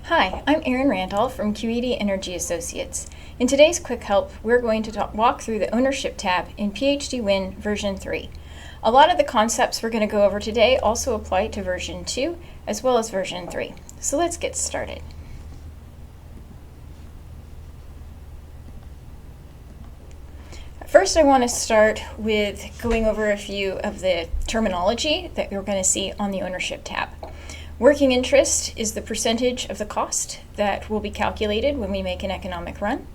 Hi, I'm Erin Randolph from QED Energy Associates. In today's quick help, we're going to walk through the Ownership tab in PHDwin version 3. A lot of the concepts we're going to go over today also apply to version 2 as well as version 3. So let's get started. First, I want to start with going over a few of the terminology that you're going to see on the Ownership tab. Working interest is the percentage of the cost that will be calculated when we make an economic run.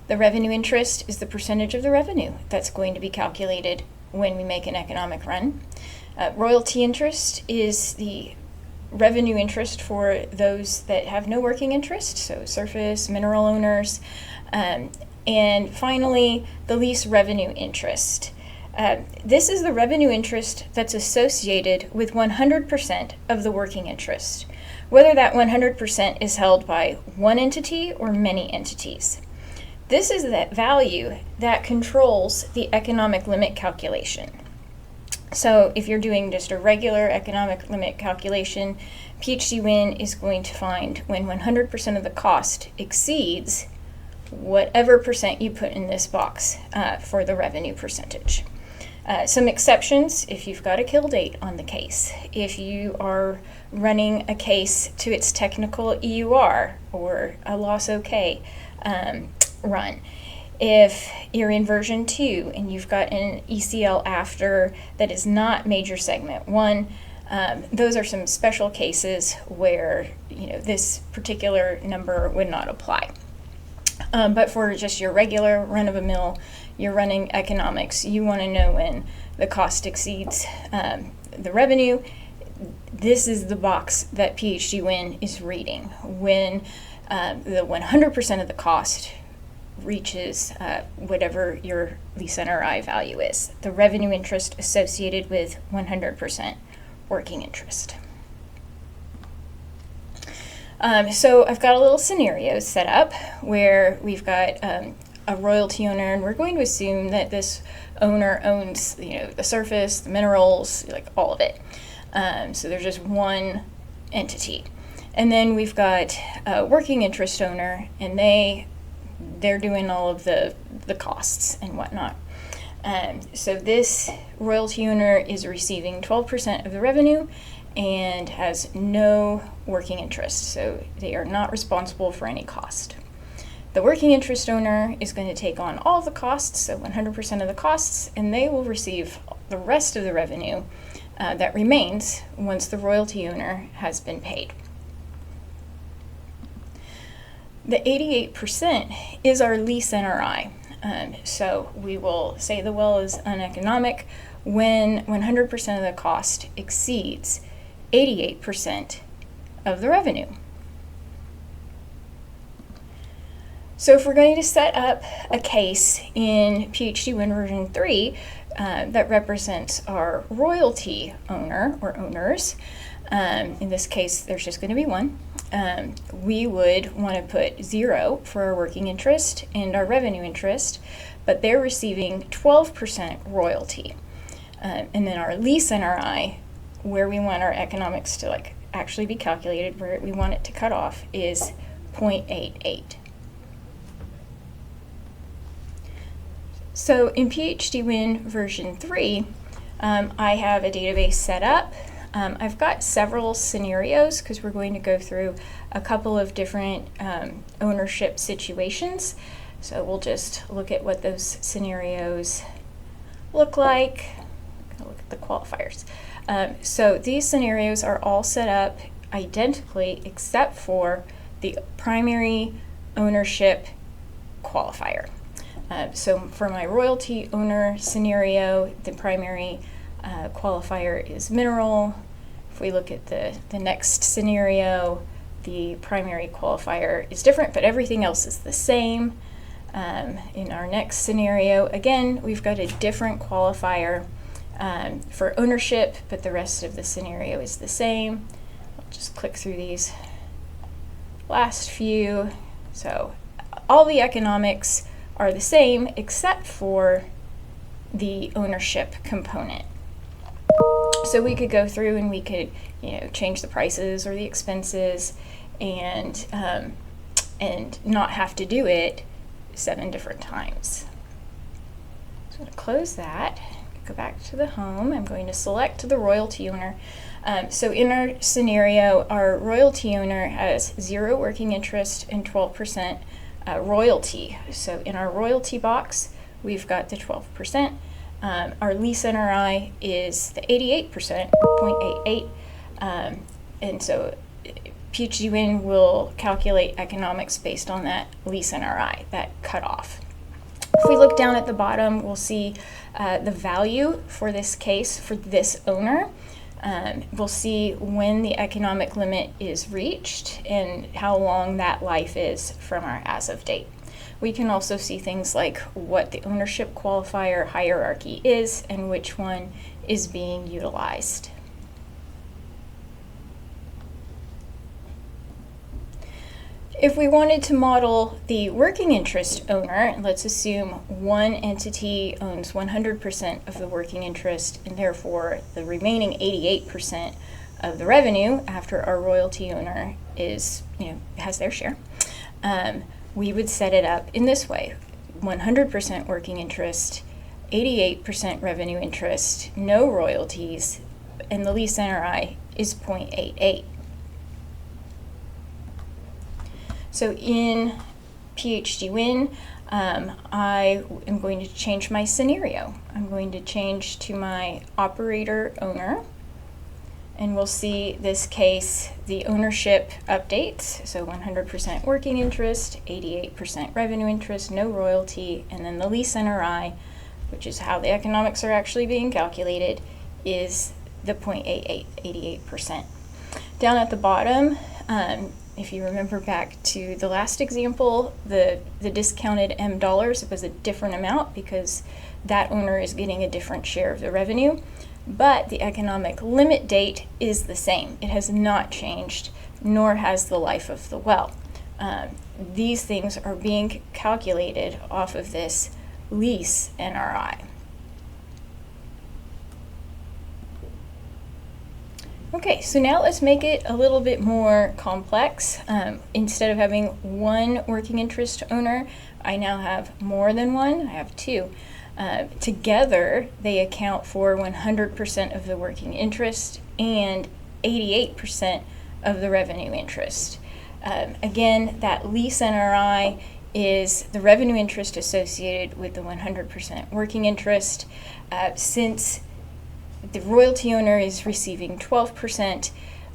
The revenue interest is the percentage of the revenue that's going to be calculated when we make an economic run. Royalty interest is the revenue interest for those that have no working interest, so surface, mineral owners. And finally, the lease revenue interest. This is the revenue interest that's associated with 100% of the working interest, whether that 100% is held by one entity or many entities. This is that value that controls the economic limit calculation. So if you're doing just a regular economic limit calculation, PHDwin is going to find when 100% of the cost exceeds whatever percent you put in this box for the revenue percentage. Some exceptions: if you've got a kill date on the case, if you are running a case to its technical EUR or a loss OK run, if you're in version 2 and you've got an ECL after that is not major segment 1, those are some special cases where this particular number would not apply. But for just your regular run-of-the-mill, you're running economics, you want to know when the cost exceeds the revenue. This is the box that PHDwin is reading when the 100% of the cost reaches whatever your lease NRI value is, the revenue interest associated with 100% working interest. So I've got a little scenario set up where we've got a royalty owner, and we're going to assume that this owner owns the surface, the minerals, like all of it. So there's just one entity. And then we've got a working interest owner, and they're doing all of the costs and whatnot. So this royalty owner is receiving 12% of the revenue and has no working interest, so they are not responsible for any cost. The working interest owner is going to take on all the costs, so 100% of the costs, and they will receive the rest of the revenue that remains once the royalty owner has been paid. The 88% is our lease NRI. So we will say the well is uneconomic when 100% of the cost exceeds 88% of the revenue. So if we're going to set up a case in PHDwin version 3 that represents our royalty owner or owners, in this case there's just going to be one, we would want to put 0 for our working interest and our revenue interest, but they're receiving 12% royalty. And then our lease NRI, where we want our economics to actually be calculated, where we want it to cut off, is 0.88. So in PHDwin version 3, I have a database set up. I've got several scenarios because we're going to go through a couple of different ownership situations. So we'll just look at what those scenarios look like. Look at the qualifiers. So these scenarios are all set up identically except for the primary ownership qualifier. So for my royalty owner scenario, the primary qualifier is mineral. If we look at the next scenario, the primary qualifier is different, but everything else is the same. In our next scenario, again, we've got a different qualifier for ownership, but the rest of the scenario is the same. I'll just click through these last few. So all the economics are the same except for the ownership component. So we could go through and we could, change the prices or the expenses and not have to do it 7 different times. So I'm going to close that, go back to the home. I'm going to select the royalty owner. So in our scenario, our royalty owner has 0 working interest and 12% royalty. So in our royalty box, we've got the 12%. Our lease NRI is the 88%, 0.88. And so PHDwin will calculate economics based on that lease NRI, that cutoff. If we look down at the bottom, we'll see the value for this case for this owner. We'll see when the economic limit is reached and how long that life is from our as of date. We can also see things like what the ownership qualifier hierarchy is and which one is being utilized. If we wanted to model the working interest owner, let's assume one entity owns 100% of the working interest and therefore the remaining 88% of the revenue after our royalty owner is, has their share. We would set it up in this way: 100% working interest, 88% revenue interest, no royalties, and the lease NRI is 0.88. So in PHDwin, I am going to change my scenario. I'm going to change to my operator owner, and we'll see this case, the ownership updates. So 100% working interest, 88% revenue interest, no royalty, and then the lease NRI, which is how the economics are actually being calculated, is the 0.88, 88%. Down at the bottom, if you remember back to the last example, the discounted M dollars was a different amount because that owner is getting a different share of the revenue, but the economic limit date is the same. It has not changed, nor has the life of the well. These things are being calculated off of this lease NRI. Okay, so now let's make it a little bit more complex. Instead of having one working interest owner, I now have more than one. I have 2. Together, they account for 100% of the working interest and 88% of the revenue interest. Again, that lease NRI is the revenue interest associated with the 100% working interest. Since the royalty owner is receiving 12%,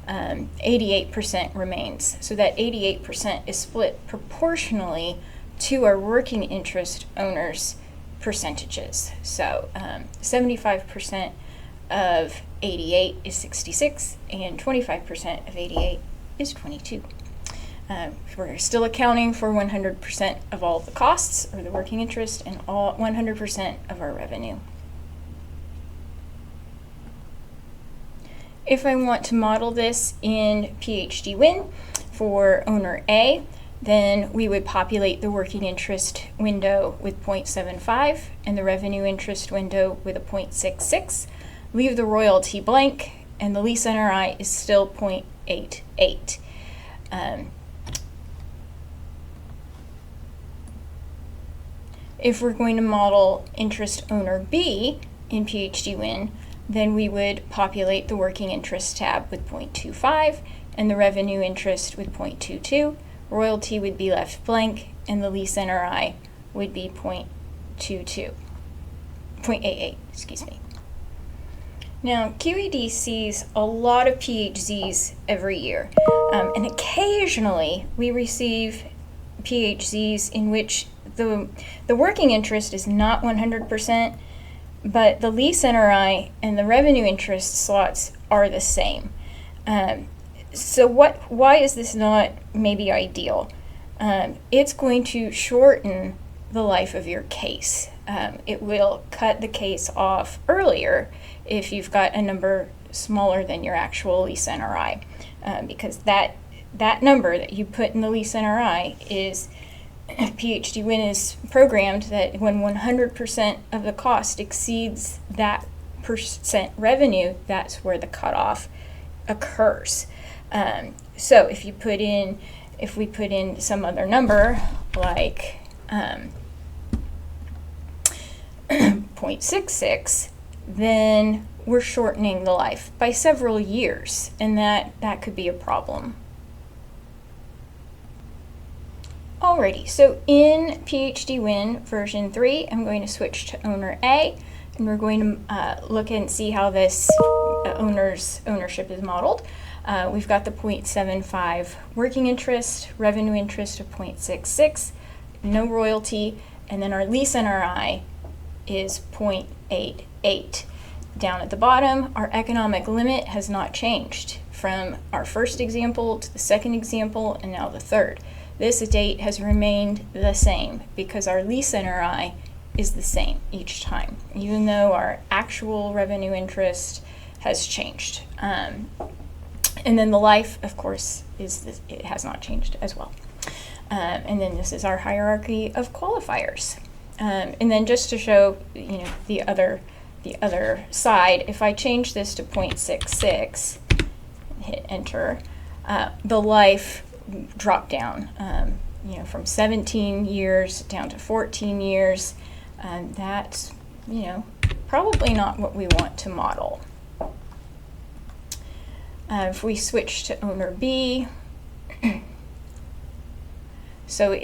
88% remains. So that 88% is split proportionally to our working interest owners' percentages. So 75% of 88 is 66, and 25% of 88 is 22. We're still accounting for 100% of all of the costs, or the working interest, and all 100% of our revenue. If I want to model this in PHDwin for owner A, then we would populate the working interest window with 0.75 and the revenue interest window with a 0.66, leave the royalty blank, and the lease NRI is still 0.88. If we're going to model interest owner B in PHDwin, then we would populate the working interest tab with 0.25 and the revenue interest with 0.22. Royalty would be left blank, and the lease NRI would be 0.88, excuse me. Now, QED sees a lot of PHZs every year, and occasionally we receive PHZs in which the working interest is not 100%, but the lease NRI and the revenue interest slots are the same. So why is this not maybe ideal? It's going to shorten the life of your case. It will cut the case off earlier if you've got a number smaller than your actual lease NRI, because that number that you put in the lease NRI is, PHDwin is programmed that when 100% of the cost exceeds that percent revenue, that's where the cutoff occurs. So if we put in some other number like 0.66, then we're shortening the life by several years, and that could be a problem. Alrighty, so in PHDwin version 3, I'm going to switch to owner A, and we're going to look and see how this owner's ownership is modeled. We've got the 0.75 working interest, revenue interest of 0.66, no royalty, and then our lease NRI is 0.88. Down at the bottom, our economic limit has not changed from our first example to the second example and now the third. This date has remained the same because our lease NRI is the same each time, even though our actual revenue interest has changed. And then the life, of course, it has not changed as well. And then this is our hierarchy of qualifiers. And then just to show, the other side, if I change this to 0.66 and hit enter, the life dropped down, from 17 years down to 14 years. That's, probably not what we want to model. If we switch to owner B, so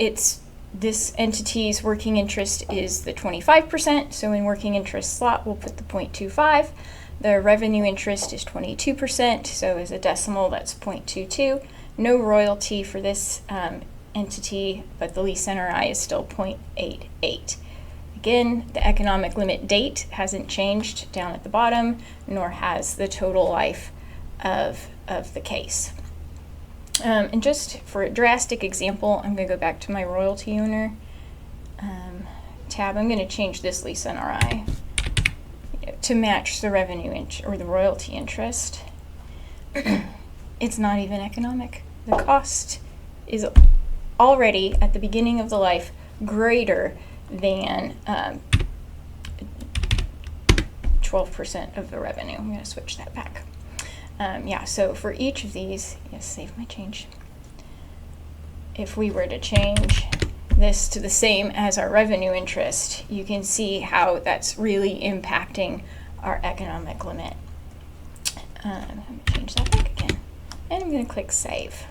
this entity's working interest is the 25%, so in working interest slot we'll put the 0.25. The revenue interest is 22%, so as a decimal that's 0.22. No royalty for this entity, but the lease NRI is still 0.88. Again, the economic limit date hasn't changed down at the bottom, nor has the total life of the case. And just for a drastic example, I'm going to go back to my royalty owner tab. I'm going to change this lease NRI to match the revenue or the royalty interest. It's not even economic. The cost is already at the beginning of the life greater than 12% of the revenue. I'm going to switch that back. So for each of these, save my change. If we were to change this to the same as our revenue interest, you can see how that's really impacting our economic limit. I'm going to change that back again, and I'm going to click Save.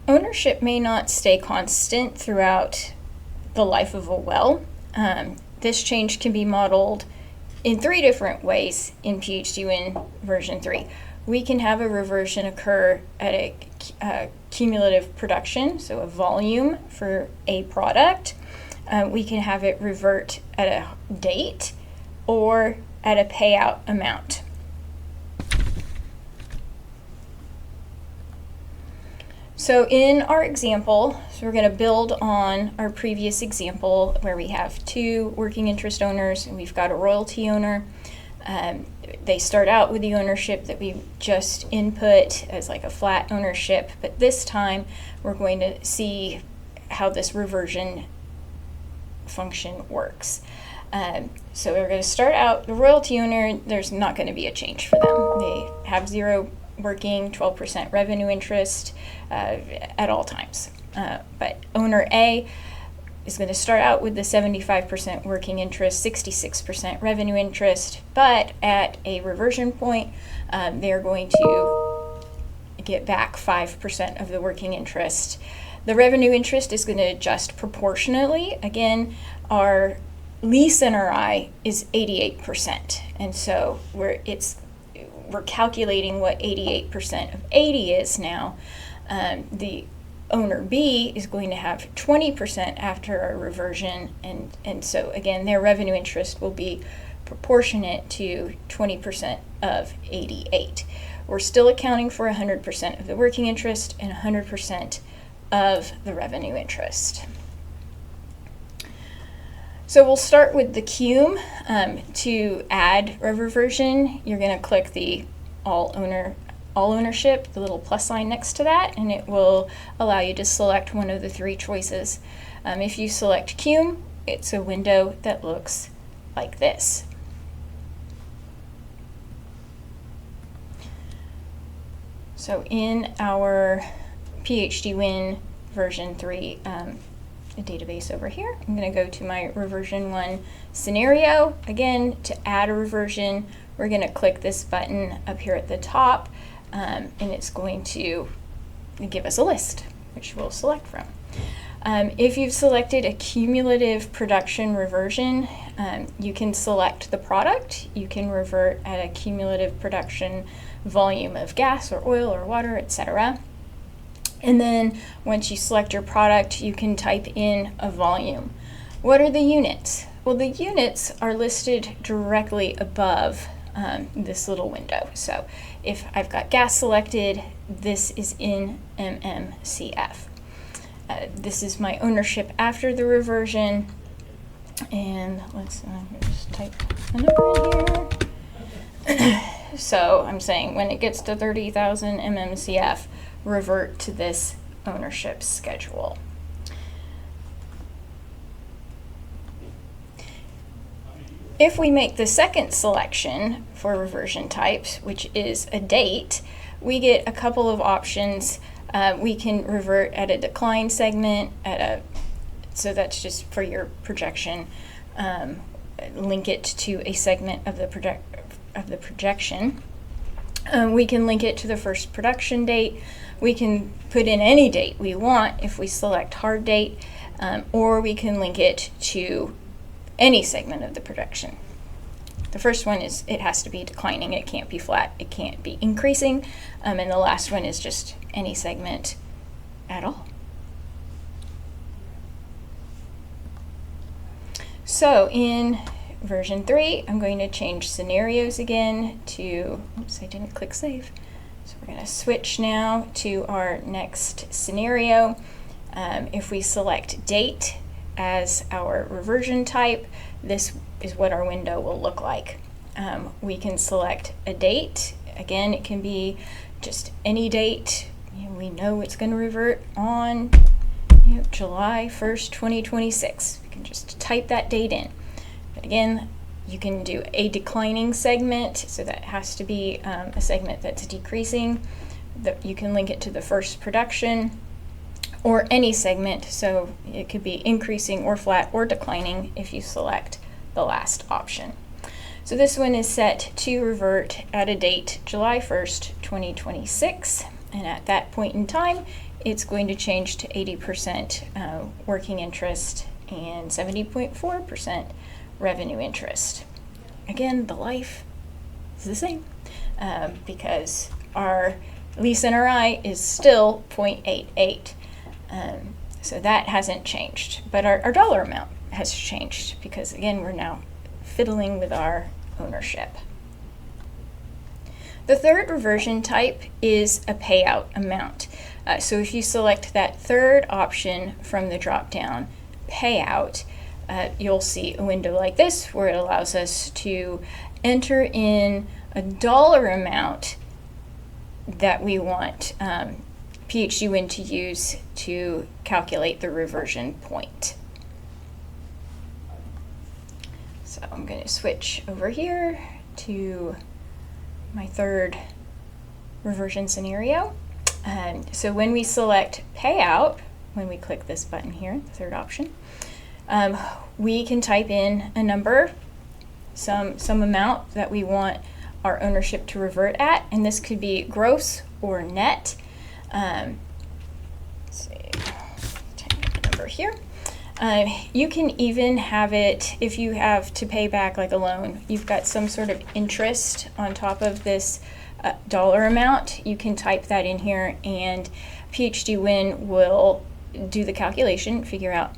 Ownership may not stay constant throughout the life of a well. This change can be modeled in 3 different ways in PHDwin version 3. We can have a reversion occur at a cumulative production, so a volume for a product. We can have it revert at a date or at a payout amount. So in our example, we're going to build on our previous example where we have 2 working interest owners and we've got a royalty owner. They start out with the ownership that we just input as like a flat ownership, but this time we're going to see how this reversion function works. So we're going to start out, the royalty owner, there's not going to be a change for them. They have 0 working, 12% revenue interest at all times. But owner A is going to start out with the 75% working interest, 66% revenue interest, but at a reversion point, they're going to get back 5% of the working interest. The revenue interest is going to adjust proportionately. Again, our lease NRI is 88%, and so we're calculating what 88% of 80 is now. The owner B is going to have 20% after our reversion, and so again their revenue interest will be proportionate to 20% of 88. We're still accounting for 100% of the working interest and 100% of the revenue interest. So we'll start with the cum. To add a reversion, you're going to click the all ownership, the little plus sign next to that, and it will allow you to select one of the 3 choices. If you select cum, it's a window that looks like this. So in our PHDwin version 3 database over here, I'm going to go to my reversion 1 scenario. Again, to add a reversion, we're going to click this button up here at the top, and it's going to give us a list, which we'll select from. If you've selected a cumulative production reversion, you can select the product. You can revert at a cumulative production volume of gas or oil or water, etc. And then once you select your product, you can type in a volume. What are the units? Well, the units are listed directly above this little window. So if I've got gas selected, this is in MMCF. This is my ownership after the reversion. And let's just type a number in here. So I'm saying when it gets to 30,000 MMCF, revert to this ownership schedule. If we make the second selection for reversion types, which is a date, we get a couple of options. We can revert at a decline segment, so that's just for your projection. Link it to a segment of the projection. We can link it to the first production date. We can put in any date we want if we select hard date, or we can link it to any segment of the projection. The first one is it has to be declining. It can't be flat. It can't be increasing. And the last one is just any segment at all. So in version 3, I'm going to change scenarios again to, oops, I didn't click save. So we're going to switch now to our next scenario. If we select date as our reversion type, this is what our window will look like. We can select a date. Again, it can be just any date. We know it's going to revert on July 1st, 2026. We can just type that date in. But again, you can do a declining segment, so that has to be a segment that's decreasing. You can link it to the first production, or any segment, so it could be increasing or flat or declining if you select the last option. So this one is set to revert at a date July 1st, 2026, and at that point in time, it's going to change to 80% working interest and 70.4% revenue interest. Again, the life is the same because our lease NRI is still 0.88. So that hasn't changed, but our dollar amount has changed because, again, we're now fiddling with our ownership. The third reversion type is a payout amount. So if you select that third option from the drop-down, payout, you'll see a window like this where it allows us to enter in a dollar amount that we want PHDwin to use to calculate the reversion point. So I'm going to switch over here to my third reversion scenario. So when we select payout, when we click this button here, the third option, we can type in a number, some amount that we want our ownership to revert at, and this could be gross or net. Let's see, type the number here. You can even have it, if you have to pay back like a loan, you've got some sort of interest on top of this dollar amount, you can type that in here and PHDwin will do the calculation, figure out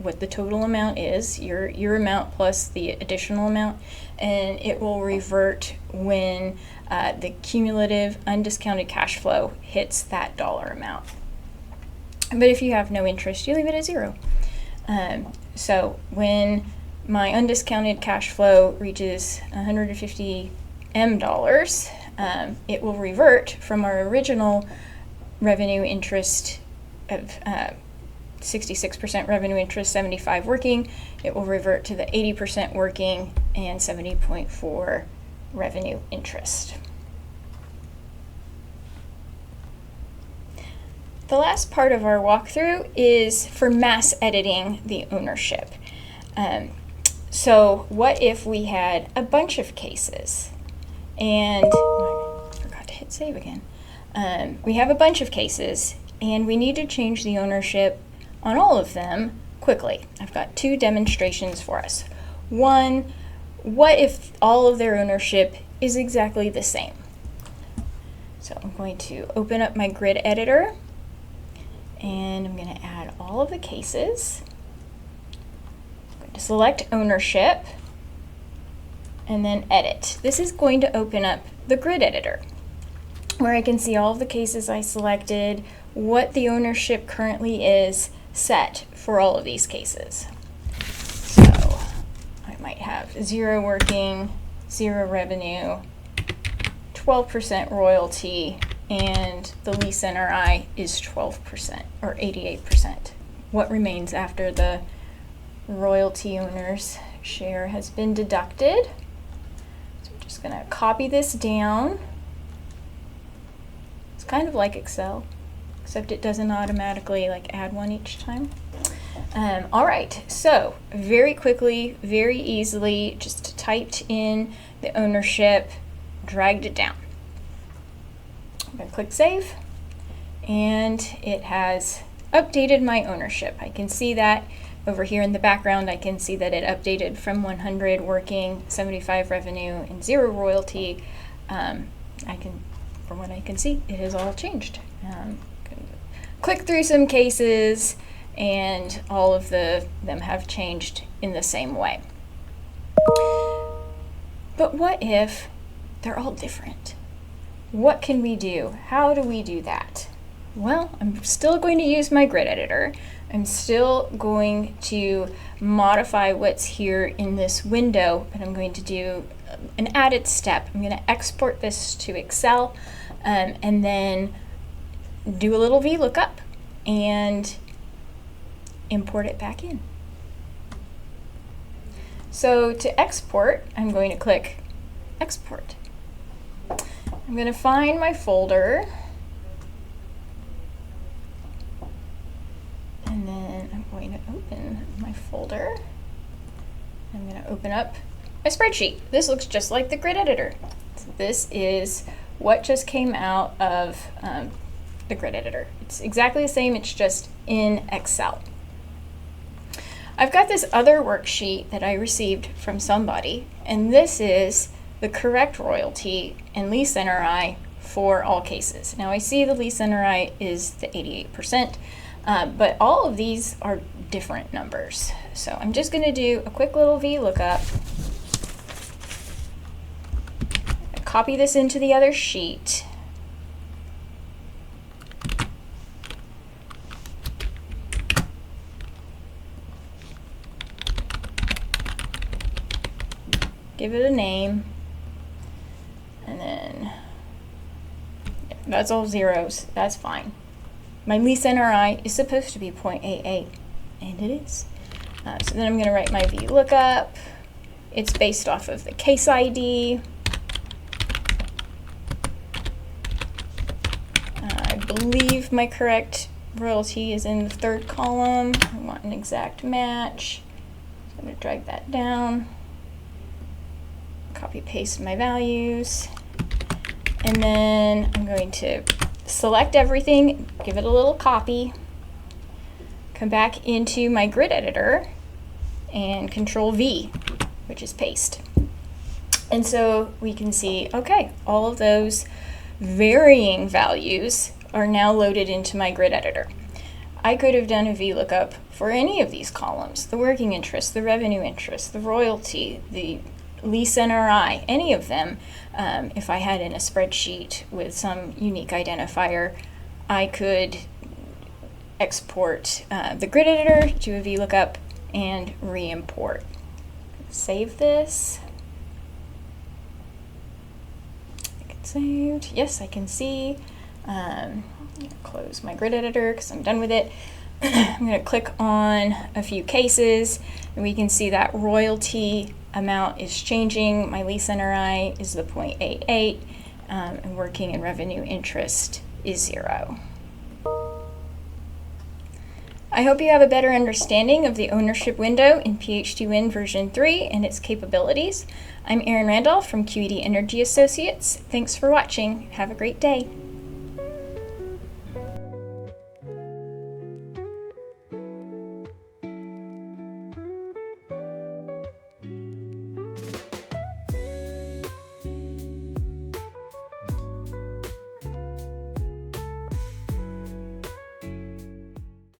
what the total amount is, your amount plus the additional amount, and it will revert when the cumulative undiscounted cash flow hits that dollar amount. But if you have no interest, you leave it at 0. So when my undiscounted cash flow reaches $150 M, it will revert from our original revenue interest of 66% revenue interest, 75 working. It will revert to the 80% working and 70.4 revenue interest. the last part of our walkthrough is for mass editing the ownership. So what if we had a bunch of cases and I forgot to hit save again. We have a bunch of cases and we need to change the ownership on all of them quickly. I've got two demonstrations for us. One, what if all of their ownership is exactly the same? So I'm going to open up my grid editor and I'm going to add all of the cases. I'm going to select ownership and then edit. This is going to open up the grid editor where I can see all of the cases I selected, what the ownership currently is set for all of these cases. So I might have 0 working, 0 revenue, 12% royalty, and the lease NRI is 12% or 88%. What remains after the royalty owner's share has been deducted. So I'm just going to copy this down. It's kind of like Excel, except it doesn't automatically add one each time. All right, so very quickly, very easily, just typed in the ownership, dragged it down. I'm going to click save, and it has updated my ownership. I can see that over here in the background. I can see that it updated from 100 working, 75 revenue, and 0 royalty. From what I can see, it has all changed. Click through some cases, and all of them have changed in the same way. But what if they're all different? What can we do? How do we do that? Well, I'm still going to use my grid editor. I'm still going to modify what's here in this window, but I'm going to do an added step. I'm going to export this to Excel and then do a little VLOOKUP and import it back in. So to export, I'm going to click Export. I'm going to find my folder, and then I'm going to open my folder. I'm going to open up my spreadsheet. This looks just like the grid editor. So this is what just came out of the grid editor. It's exactly the same, it's just in Excel. I've got this other worksheet that I received from somebody, and this is the correct royalty and lease NRI for all cases. Now I see the lease NRI is the 88%, but all of these are different numbers. So I'm just going to do a quick little VLOOKUP. Copy this into the other sheet. Give it a name. And then, yeah, that's all zeros. That's fine. My lease NRI is supposed to be 0.88, and it is. So then I'm going to write my VLOOKUP. It's based off of the case ID. I believe my correct royalty is in the 3rd column. I want an exact match. So I'm going to drag that down. Copy paste my values, and then I'm going to select everything, give it a little copy, come back into my grid editor and Control V, which is paste. And so we can see, okay, all of those varying values are now loaded into my grid editor. I could have done a VLOOKUP for any of these columns, the working interest, the revenue interest, the royalty, the lease NRI, any of them. If I had in a spreadsheet with some unique identifier, I could export the grid editor to a VLOOKUP and re-import. Save this. It's saved. Yes, I can see. Close my grid editor because I'm done with it. I'm going to click on a few cases, and we can see that royalty amount is changing. My lease NRI is the 0.88, and working and revenue interest is 0. I hope you have a better understanding of the ownership window in PHDwin version 3 and its capabilities. I'm Erin Randolph from QED Energy Associates. Thanks for watching. Have a great day.